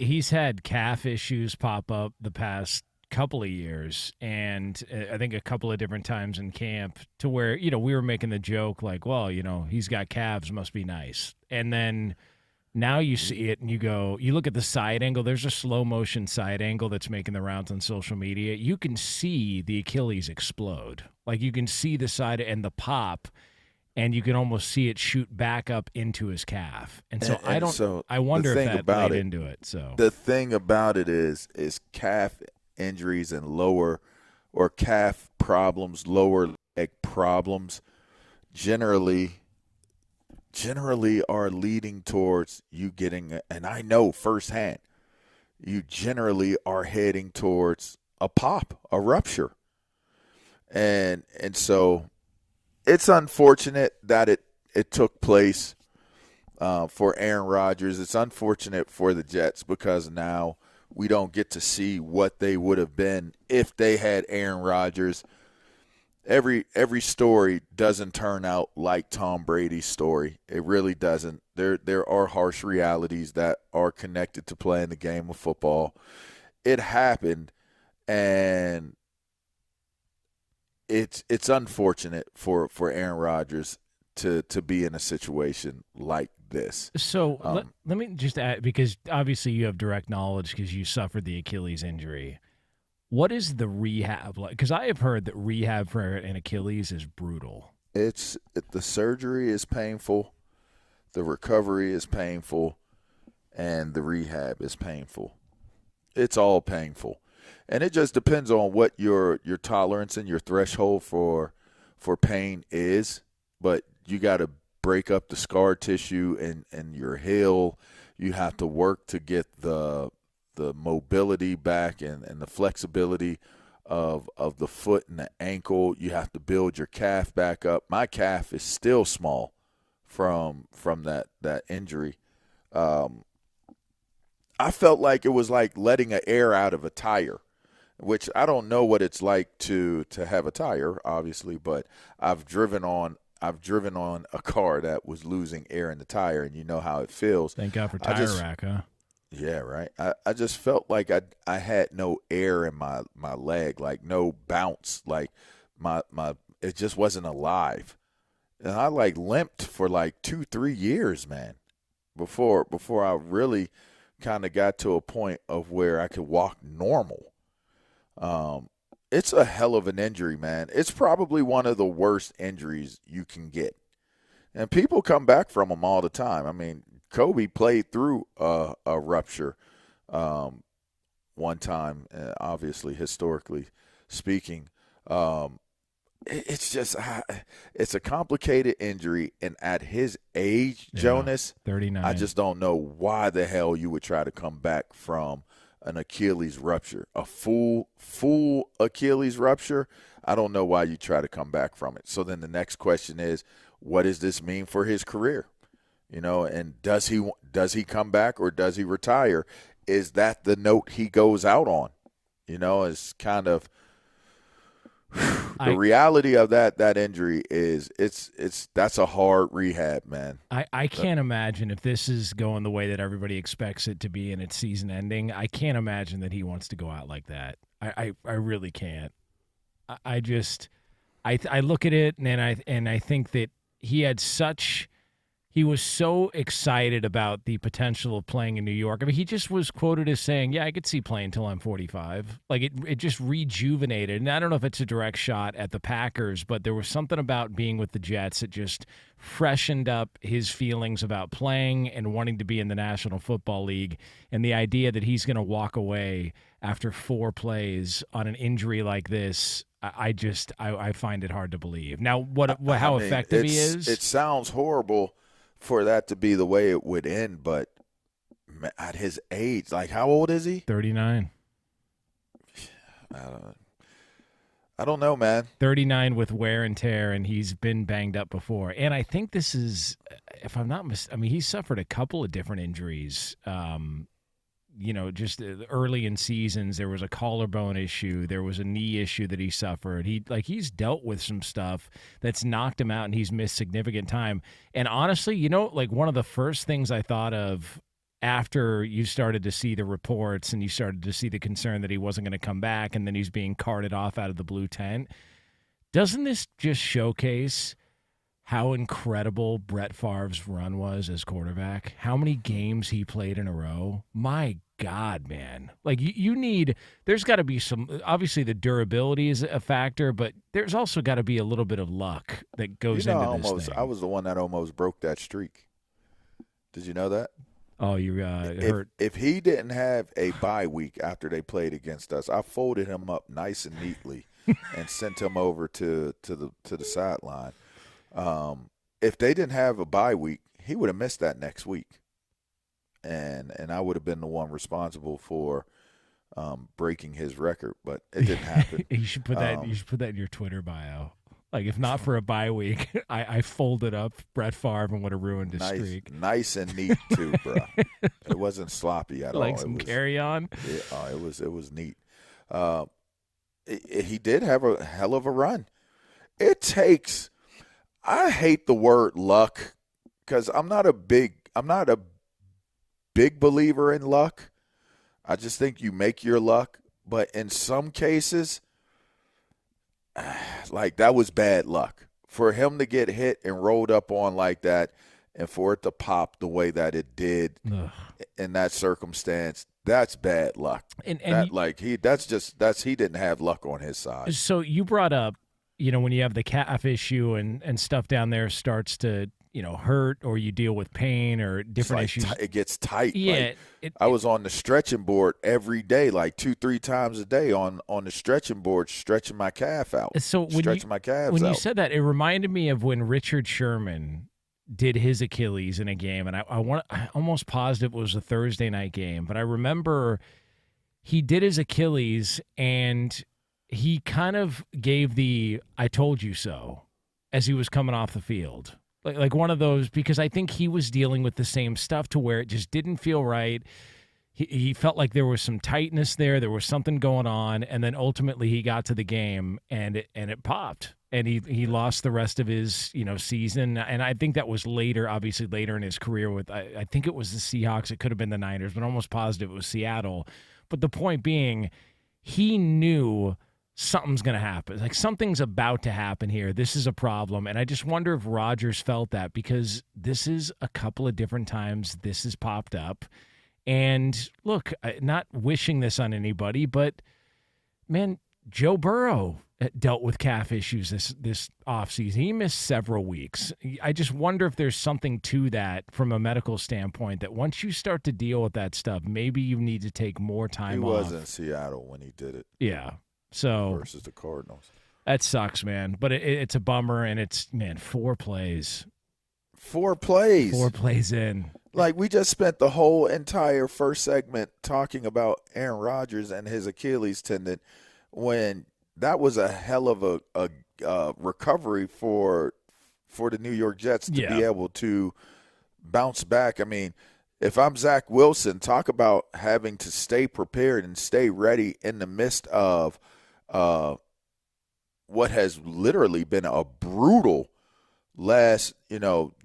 he's had calf issues pop up the past couple of years, and I think a couple of different times in camp to where, we were making the joke like, well, he's got calves, must be nice. And then now you see it and you look at the side angle. There's a slow motion side angle that's making the rounds on social media. You can see the Achilles explode. Like you can see the side and the pop, and you can almost see it shoot back up into his calf. And so I wonder if that played into it. So the thing about it is calf injuries and lower or calf problems, lower leg problems generally are leading towards you getting, and I know firsthand, you generally are heading towards a pop, a rupture. And so it's unfortunate that it took place for Aaron Rodgers. It's unfortunate for the Jets because now we don't get to see what they would have been if they had Aaron Rodgers. Every story doesn't turn out like Tom Brady's story. It really doesn't. There are harsh realities that are connected to playing the game of football. It happened, and it's unfortunate for Aaron Rodgers to be in a situation like this. So let me just add, because obviously you have direct knowledge because you suffered the Achilles injury. What is the rehab like? Because I have heard that rehab for an Achilles is brutal. The surgery is painful, the recovery is painful, and the rehab is painful. It's all painful. And it just depends on what your tolerance and your threshold for pain is. But you got to break up the scar tissue and your heel. You have to work to get the mobility back and the flexibility of the foot and the ankle. You have to build your calf back up. My calf is still small from that injury. I felt like it was like letting an air out of a tire, which I don't know what it's like to have a tire, obviously, but I've driven on a car that was losing air in the tire, and you know how it feels. Thank God for Tire Rack, huh? Yeah, right. I just felt like I had no air in my leg, like no bounce, like my it just wasn't alive. And I like limped for like 2-3 years, man, before I really kind of got to a point of where I could walk normal. It's a hell of an injury, man. It's probably one of the worst injuries you can get. And people come back from them all the time. I mean, Kobe played through a rupture one time, obviously, historically speaking. It's just it's a complicated injury. And at his age, Jonas, 39. I just don't know why the hell you would try to come back from an Achilles rupture, a full Achilles rupture. I don't know why you try to come back from it. So then the next question is, what does this mean for his career? And does he come back or does he retire? Is that the note he goes out on? It's kind of the reality of that injury is that's a hard rehab, man. I can't imagine if this is going the way that everybody expects it to be and it's season ending. I can't imagine that he wants to go out like that. I really can't. I look at it and I think that he was so excited about the potential of playing in New York. I mean, he just was quoted as saying, yeah, I could see playing until I'm 45. Like, it just rejuvenated. And I don't know if it's a direct shot at the Packers, but there was something about being with the Jets that just freshened up his feelings about playing and wanting to be in the National Football League. And the idea that he's going to walk away after 4 plays on an injury like this, I find it hard to believe. Now, how effective he is? It sounds horrible for that to be the way it would end, but at his age, like, how old is he? 39. I don't know, man. 39 with wear and tear, and he's been banged up before. And I think this is, if I'm not he suffered a couple of different injuries. Just early in seasons, there was a collarbone issue. There was a knee issue that he suffered. He's dealt with some stuff that's knocked him out, and he's missed significant time. And honestly, one of the first things I thought of after you started to see the reports and you started to see the concern that he wasn't going to come back and then he's being carted off out of the blue tent, doesn't this just showcase how incredible Brett Favre's run was as quarterback? How many games he played in a row? My God, man. Like, you need – there's got to be some – obviously the durability is a factor, but there's also got to be a little bit of luck that goes into this thing. I was the one that almost broke that streak. Did you know that? Oh, you hurt. If he didn't have a bye week after they played against us, I folded him up nice and neatly and sent him over to the sideline. If they didn't have a bye week, he would have missed that next week, and I would have been the one responsible for breaking his record. But it didn't happen. You should put that. You should put that in your Twitter bio. Like, if not for a bye week, I folded up Brett Favre and would have ruined his streak. Nice and neat too, bro. It wasn't sloppy at all. Like some carry on. Yeah, it was neat. He did have a hell of a run. It takes. I hate the word luck because I'm not a big believer in luck. I just think you make your luck. But in some cases, like, that was bad luck. For him to get hit and rolled up on like that and for it to pop the way that it did in that circumstance, that's bad luck. And he didn't have luck on his side. So you brought up, when you have the calf issue and stuff down there starts to, hurt, or you deal with pain or different issues. It gets tight. Yeah. I was on the stretching board every day, like 2-3 times a day on the stretching board, stretching my calf out. So when you said that, it reminded me of when Richard Sherman did his Achilles in a game, and I almost positive it was a Thursday night game, but I remember he did his Achilles and he kind of gave the "I told you so" as he was coming off the field. Like one of those, because I think he was dealing with the same stuff to where it just didn't feel right. He felt like there was some tightness there. There was something going on. And then ultimately he got to the game and it popped. And he lost the rest of his, season. And I think that was obviously later in his career with, I think it was the Seahawks. It could have been the Niners, but almost positive it was Seattle. But the point being, he knew something's going to happen. Like, something's about to happen here. This is a problem. And I just wonder if Rodgers felt that, because this is a couple of different times this has popped up. And look, not wishing this on anybody, but man, Joe Burrow dealt with calf issues this offseason. He missed several weeks. I just wonder if there's something to that from a medical standpoint, that once you start to deal with that stuff, maybe you need to take more time off. He was in Seattle when he did it. Yeah. So versus the Cardinals. That sucks, man. But it's a bummer, and it's, 4 plays. 4 plays. 4 plays in. Like, we just spent the whole entire first segment talking about Aaron Rodgers and his Achilles tendon, when that was a hell of a recovery for the New York Jets to be able to bounce back. I mean, if I'm Zach Wilson, talk about having to stay prepared and stay ready in the midst of what has literally been a brutal last,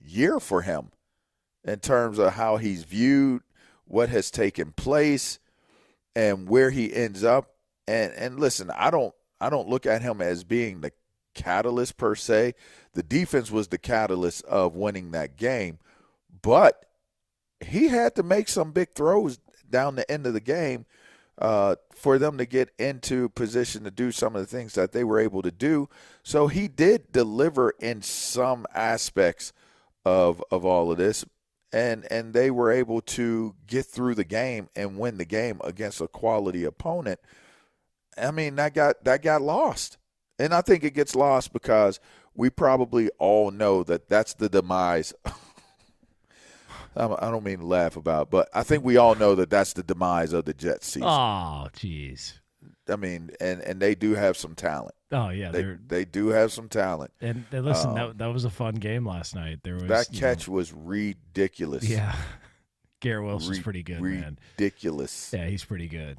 year for him in terms of how he's viewed, what has taken place, and where he ends up. And listen, I don't look at him as being the catalyst per se. The defense was the catalyst of winning that game, but he had to make some big throws down the end of the game for them to get into position to do some of the things that they were able to do. So he did deliver in some aspects of all of this, and they were able to get through the game and win the game against a quality opponent. I mean, that got lost. And I think it gets lost because we probably all know that that's the demise. I don't mean to laugh about it, but I think we all know that that's the demise of the Jets season. Oh, jeez. I mean, and they do have some talent. Oh, yeah. They do have some talent. And listen, that was a fun game last night. That catch was ridiculous. Yeah. Garrett Wilson's pretty good, man. Ridiculous. Yeah, he's pretty good.